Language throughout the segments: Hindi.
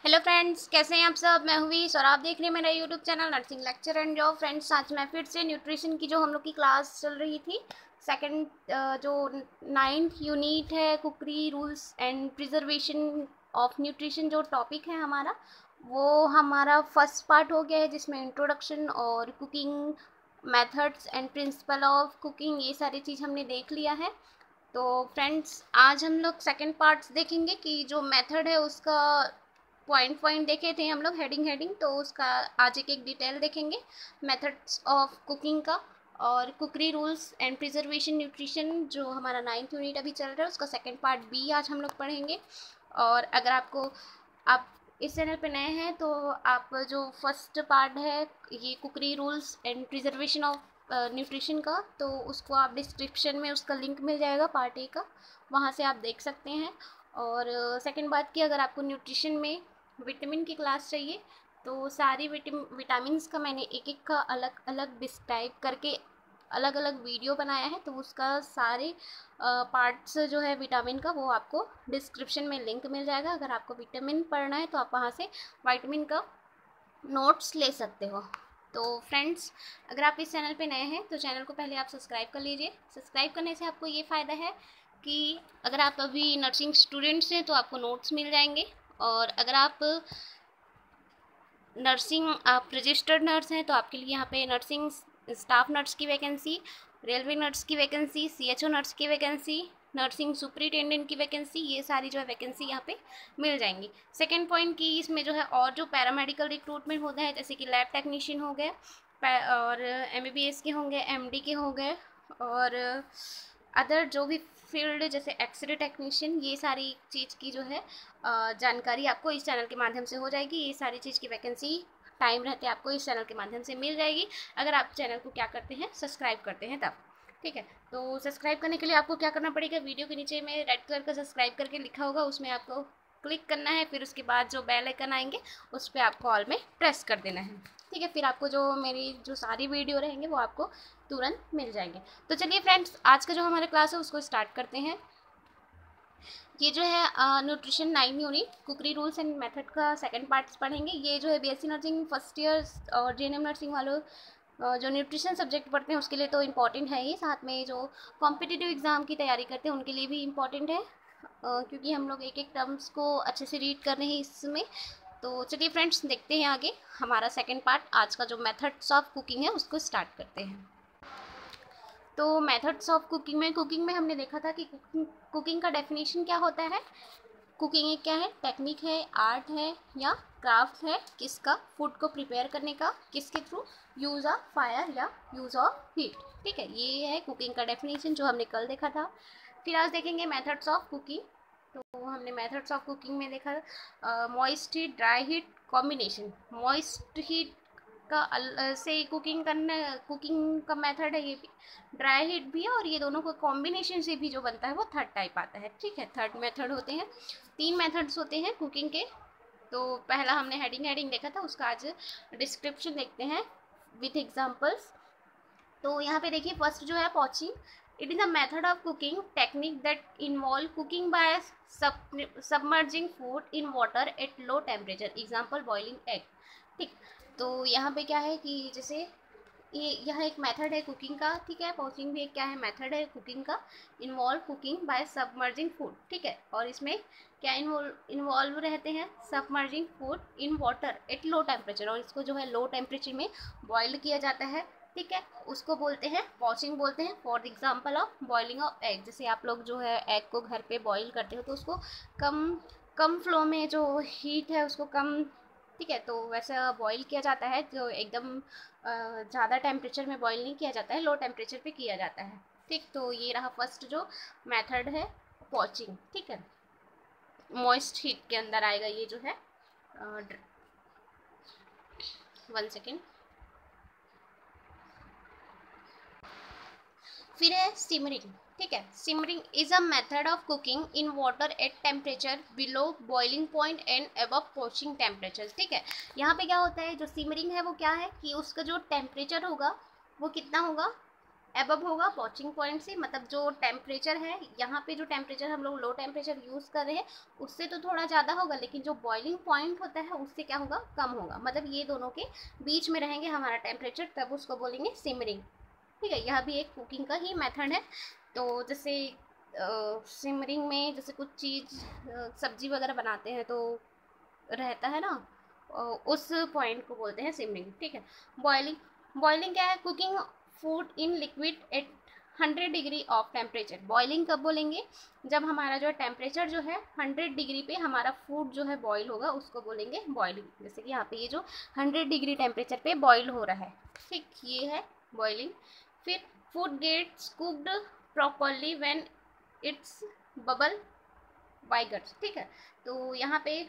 हेलो फ्रेंड्स, कैसे हैं आप सब। मैं हुईस और आप देख रहे हैं मेरा YouTube channel nursing lecture and job. Friends, आज मैं फिर से न्यूट्रिशन की जो हम लोग की क्लास चल रही थी, सेकंड जो 9th यूनिट है, cookery rules and preservation of nutrition, जो टॉपिक है हमारा, वो हमारा फर्स्ट पार्ट हो गया है, जिसमें इंट्रोडक्शन और cooking methods and principle of cooking, ये सारी चीज़ हमने देख लिया है। तो फ्रेंड्स, आज हम लोग सेकंड पार्ट्स देखेंगे कि जो मेथड है उसका पॉइंट पॉइंट देखे थे हम लोग, हेडिंग हेडिंग, तो उसका आज एक एक डिटेल देखेंगे मेथड्स ऑफ कुकिंग का। और कुकरी रूल्स एंड प्रिजर्वेशन न्यूट्रिशन जो हमारा 9th यूनिट अभी चल रहा है, उसका सेकंड पार्ट भी आज हम लोग पढ़ेंगे। और अगर आप इस चैनल पे नए हैं तो आप जो फर्स्ट पार्ट है ये cookery rules and preservation of nutrition का, तो उसको आप डिस्क्रिप्शन में उसका लिंक मिल जाएगा पार्ट ए का, वहाँ से आप देख सकते हैं। और सेकंड बात की, अगर आपको न्यूट्रिशन में विटामिन की क्लास चाहिए तो सारी विटामिन्स का मैंने एक एक का अलग अलग डिस्क्राइब करके अलग अलग वीडियो बनाया है, तो उसका सारे पार्ट्स जो है विटामिन का, वो आपको डिस्क्रिप्शन में लिंक मिल जाएगा। अगर आपको विटामिन पढ़ना है तो आप वहाँ से विटामिन का नोट्स ले सकते हो। तो फ्रेंड्स, अगर आप इस चैनल पे नए हैं तो चैनल को पहले आप सब्सक्राइब कर लीजिए। सब्सक्राइब करने से आपको ये फ़ायदा है कि अगर आप अभी नर्सिंग स्टूडेंट्स हैं तो आपको नोट्स मिल जाएंगे, और अगर आप रजिस्टर्ड नर्स हैं तो आपके लिए यहाँ पे नर्सिंग स्टाफ नर्स की वैकेंसी, रेलवे नर्स की वैकेंसी, CHO नर्स की वैकेंसी, नर्सिंग सुपरिटेंडेंट की वैकेंसी, ये सारी जो है वैकेंसी यहाँ पे मिल जाएंगी। सेकेंड पॉइंट की इसमें जो है और जो पैरामेडिकल रिक्रूटमेंट होता है, जैसे कि लैब टेक्नीशियन हो गए और MBBS के होंगे, MD के हो गए, और अदर जो भी फील्ड जैसे एक्सरे टेक्नीशियन, ये सारी चीज़ की जो है जानकारी आपको इस चैनल के माध्यम से हो जाएगी। ये सारी चीज़ की वैकेंसी टाइम रहते आपको इस चैनल के माध्यम से मिल जाएगी, अगर आप चैनल को क्या करते हैं, सब्सक्राइब करते हैं तब। ठीक है, तो सब्सक्राइब करने के लिए आपको क्या करना पड़ेगा, वीडियो के नीचे में रेड कलर का सब्सक्राइब करके लिखा होगा, उसमें आपको क्लिक करना है। फिर उसके बाद जो बेल आइकन आएंगे उस पर आपको ऑल में प्रेस कर देना है। ठीक है, फिर आपको जो मेरी जो सारी वीडियो रहेंगे वो आपको तुरंत मिल जाएंगे। तो चलिए फ्रेंड्स, आज का जो हमारा क्लास है उसको स्टार्ट करते हैं। ये जो है nutrition 9 unit cookery rules and method का सेकंड पार्ट्स पढ़ेंगे। ये जो है BSc नर्सिंग फर्स्ट ईयर और JNM नर्सिंग वालों जो न्यूट्रिशन सब्जेक्ट पढ़ते हैं उसके लिए तो इम्पॉर्टेंट है ही, साथ में जो कॉम्पिटिटिव एग्ज़ाम की तैयारी करते हैं उनके लिए भी इम्पॉर्टेंट है, क्योंकि हम लोग एक एक टर्म्स को अच्छे से रीड कर रहे हैं इसमें। तो चलिए फ्रेंड्स, देखते हैं आगे हमारा सेकेंड पार्ट, आज का जो मेथड्स ऑफ कुकिंग है उसको स्टार्ट करते हैं। तो मेथड्स ऑफ कुकिंग में हमने देखा था कि कुकिंग का डेफिनेशन क्या होता है। कुकिंग एक क्या है, टेक्निक है, आर्ट है या क्राफ्ट है, किसका, फूड को प्रिपेयर करने का, किसके थ्रू, यूज़ ऑफ फायर या यूज़ ऑफ हीट। ठीक है, ये है कुकिंग का डेफिनेशन जो हमने कल देखा था। फिर आज देखेंगे मेथड्स ऑफ कुकिंग। तो हमने मेथड्स ऑफ कुकिंग में देखा moist heat, dry heat combination. Moist heat का से कुकिंग का मेथड है, ये भी ड्राई हीट भी है, और ये दोनों को कॉम्बिनेशन से भी जो बनता है वो थर्ड टाइप आता है। ठीक है, थर्ड मेथड होते हैं, 3 मेथड्स होते हैं कुकिंग के। तो पहला हमने हेडिंग देखा था, उसका आज डिस्क्रिप्शन देखते हैं विथ एग्जांपल्स। तो यहाँ पे देखिए, फर्स्ट जो है poaching. It is a method of cooking technique that involve cooking by submerging food in water at low temperature, example boiling egg. ठीक, तो यहाँ पे क्या है कि जैसे ये यह एक मेथड है कुकिंग का। ठीक है, पॉचिंग भी एक क्या है, मेथड है कुकिंग का। Involve cooking by submerging food. ठीक है, और इसमें क्या इन्वॉल्व रहते हैं, submerging food in water at low temperature, और इसको जो है लो टेम्परेचर में बॉयल किया जाता है। ठीक है, उसको बोलते हैं पॉचिंग बोलते हैं। For example of boiling of egg, जैसे आप लोग जो है एग को घर पे बॉईल करते हो तो उसको कम कम फ्लो में जो हीट है उसको कम, ठीक है, तो वैसा बॉईल किया जाता है, जो एकदम ज़्यादा टेम्परेचर में बॉईल नहीं किया जाता है, लो टेम्परेचर पे किया जाता है। ठीक, तो ये रहा फर्स्ट जो मेथड है, पॉचिंग। ठीक है, मॉइस्ट हीट के अंदर आएगा ये जो है, 1 सेकेंड। फिर है सिमरिंग। ठीक है, simmering is a method of cooking in water at temperature below boiling point and above poaching temperature. ठीक है, यहाँ पे क्या होता है, जो सिमरिंग है वो क्या है कि उसका जो टेम्परेचर होगा वो कितना होगा, एबव होगा पॉचिंग पॉइंट से, मतलब जो टेम्परेचर है यहाँ पे, जो टेम्परेचर हम लोग लो टेम्परेचर यूज़ कर रहे हैं उससे तो थोड़ा ज़्यादा होगा, लेकिन जो बॉइलिंग पॉइंट होता है उससे क्या होगा, कम होगा। मतलब ये दोनों के बीच में रहेंगे हमारा टेम्परेचर, तब उसको बोलेंगे सिमरिंग। ठीक है, यह भी एक कुकिंग का ही मेथड है। तो जैसे सिमरिंग में जैसे कुछ चीज़ सब्जी वगैरह बनाते हैं तो रहता है ना, उस पॉइंट को बोलते हैं सिमरिंग। ठीक है, बॉइलिंग, बॉइलिंग क्या है, cooking food in liquid at 100 degree of temperature. Boiling कब बोलेंगे, जब हमारा जो टेम्परेचर जो है 100 डिग्री पे हमारा फूड जो है बॉईल होगा, उसको बोलेंगे बॉइलिंग। जैसे कि यहाँ पे ये जो 100 डिग्री टेम्परेचर पे बॉईल हो रहा है, ठीक, ये है बॉइलिंग। फिर food gets cooked properly when it's bubble by guts. ठीक है, तो यहाँ पे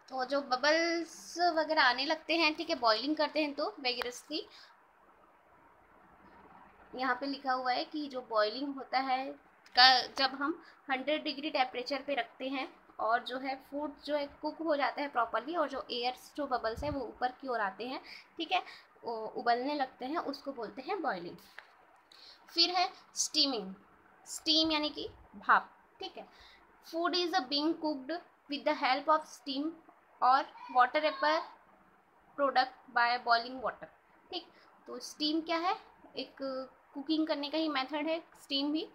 तो जो बबल्स वगैरह आने लगते हैं, ठीक है, बॉइलिंग करते हैं तो वेगरसली, यहाँ पे लिखा हुआ है कि जो बॉइलिंग होता है का जब हम 100 डिग्री टेम्परेचर पे रखते हैं और जो है फूड जो है कुक हो जाता है प्रॉपरली, और जो एयर्स जो बबल्स हैं वो ऊपर की ओर आते हैं, ठीक है, उबलने लगते हैं, उसको बोलते हैं बॉइलिंग। फिर है स्टीमिंग, स्टीम यानी कि भाप। ठीक है, food is a being cooked with the help of steam और water vapour product by boiling water. ठीक, तो स्टीम क्या है, एक कुकिंग करने का ही मेथड है स्टीम भी।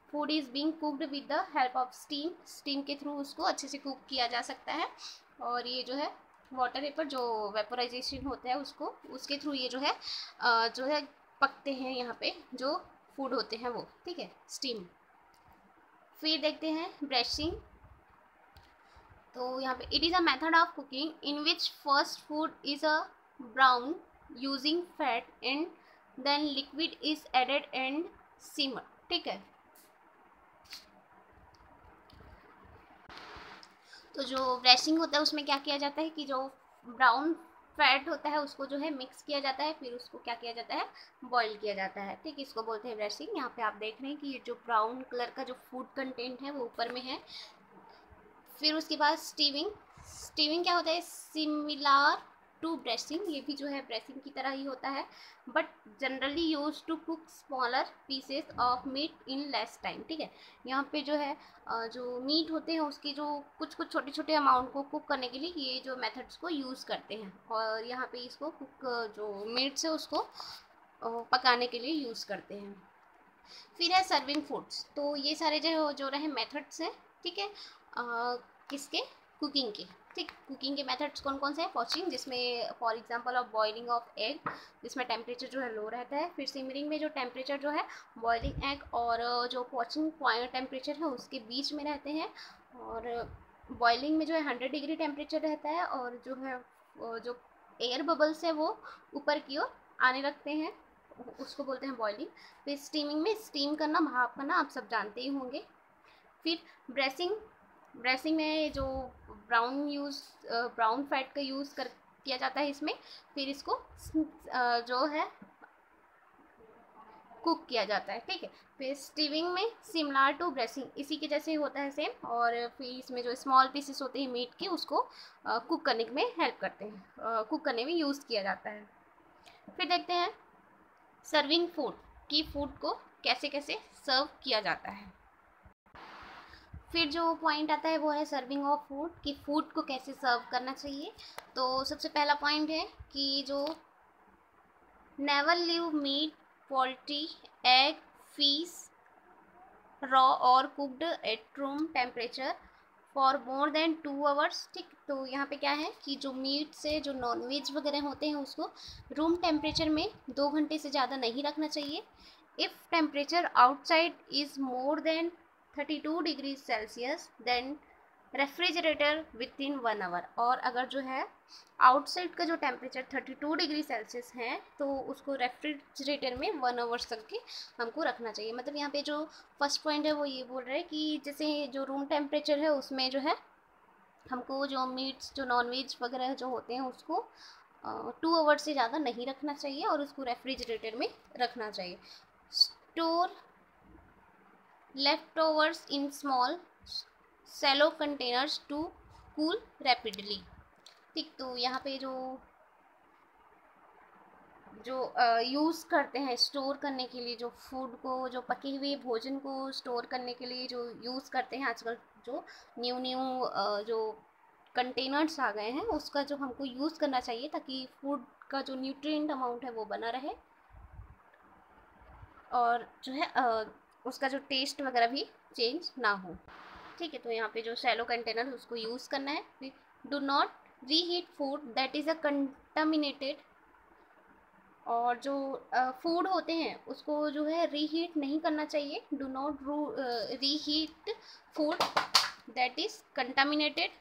Food is being cooked with the help of steam, steam के थ्रू उसको अच्छे से कुक किया जा सकता है। और ये जो है वाटर वेपर जो वेपोराइजेशन होता है उसको, उसके थ्रू ये जो है पकते हैं यहाँ पे जो फूड होते हैं वो। ठीक है, स्टीम। फिर देखते हैं ब्रशिंग। तो यहाँ पे it is a method of cooking in which first food is a brown using fat and then liquid is added and simmer. ठीक है, तो जो ब्रशिंग होता है उसमें क्या किया जाता है कि जो ब्राउन फैट होता है उसको जो है मिक्स किया जाता है, फिर उसको क्या किया जाता है, बॉईल किया जाता है। ठीक, इसको बोलते हैं ब्रशिंग। यहाँ पे आप देख रहे हैं कि ये जो ब्राउन कलर का जो फूड कंटेंट है वो ऊपर में है। फिर उसके बाद स्टीविंग, स्टीविंग क्या होता है, सिमिलर टू ब्रेसिंग, ये भी जो है ब्रेसिंग की तरह ही होता है, but generally use to cook smaller pieces of meat in less time. ठीक है, यहाँ पे जो है जो मीट होते हैं उसकी जो कुछ कुछ छोटे छोटे अमाउंट को कुक करने के लिए ये जो मेथड्स को यूज़ करते हैं, और यहाँ पे इसको कुक जो मीट है उसको पकाने के लिए यूज़ करते हैं। फिर है सर्विंग फूड्स। तो ये सारे जो जो रहे मेथड्स हैं, ठीक है, किसके, कुकिंग के। ठीक, कुकिंग के मेथड्स कौन कौन से हैं, पॉचिंग जिसमें for example of boiling of egg जिसमें टेम्परेचर जो है लो रहता है, फिर सिमरिंग में जो टेम्परेचर जो है बॉइलिंग एग और जो पॉचिंग पॉइंट टेम्परेचर है उसके बीच में रहते हैं, और बॉइलिंग में जो है 100 डिग्री टेम्परेचर रहता है, और जो है जो एयर बबल्स है वो ऊपर की ओर आने लगते हैं, उसको बोलते हैं बॉइलिंग। फिर स्टीमिंग में स्टीम करना, भाप करना, आप सब जानते ही होंगे। फिर ब्रेसिंग, ब्रेसिंग में जो ब्राउन फैट का यूज़ कर किया जाता है इसमें, फिर इसको जो है कुक किया जाता है। ठीक है, फिर स्टीविंग में सिमिलर टू ब्रेसिंग, इसी के जैसे होता है सेम, और फिर इसमें जो स्मॉल पीसेस होते हैं मीट के उसको कुक करने में हेल्प करते हैं, कुक करने में यूज़ किया जाता है। फिर देखते हैं सर्विंग फूड, की फूड को कैसे कैसे सर्व किया जाता है। फिर जो पॉइंट आता है वो है सर्विंग ऑफ फूड, कि फूड को कैसे सर्व करना चाहिए। तो सबसे पहला पॉइंट है कि जो never leave meat, poultry, egg, fish raw और cooked at room temperature for more than 2 hours. ठीक, तो यहाँ पे क्या है कि जो मीट से जो नॉनवेज वगैरह होते हैं उसको रूम टेम्परेचर में 2 घंटे से ज़्यादा नहीं रखना चाहिए। If temperature outside is more than 32 degree Celsius then refrigerator within 1 hour. और अगर जो है आउटसाइड का जो टेम्परेचर 32 डिग्री सेल्सियस है तो उसको रेफ्रिजरेटर में 1 आवर्स तक के हमको रखना चाहिए। मतलब यहाँ पे जो फर्स्ट पॉइंट है वो ये बोल रहा है कि जैसे जो रूम टेम्परेचर है उसमें जो है हमको जो मीट्स जो नॉनवेज वगैरह जो होते हैं उसको 2 आवर्स से ज़्यादा नहीं रखना चाहिए, और उसको रेफ्रिजरेटर में रखना चाहिए। Store leftovers in small Cello containers to cool rapidly. ठीक, तो यहाँ पे जो जो यूज़ करते हैं स्टोर करने के लिए, जो फूड को, जो पके हुए भोजन को स्टोर करने के लिए जो यूज़ करते हैं आजकल, जो न्यू न्यू जो कंटेनर्स आ गए हैं, उसका जो हमको यूज़ करना चाहिए ताकि फूड का जो न्यूट्रिएंट अमाउंट है वो बना रहे, और जो है उसका जो टेस्ट वगैरह भी चेंज ना हो। ठीक है, तो यहाँ पे जो शैलो कंटेनर उसको यूज़ करना है। Do not reheat food that is a contaminated, और जो फूड होते हैं उसको जो है रीहीट नहीं करना चाहिए। Do not reheat food that is contaminated.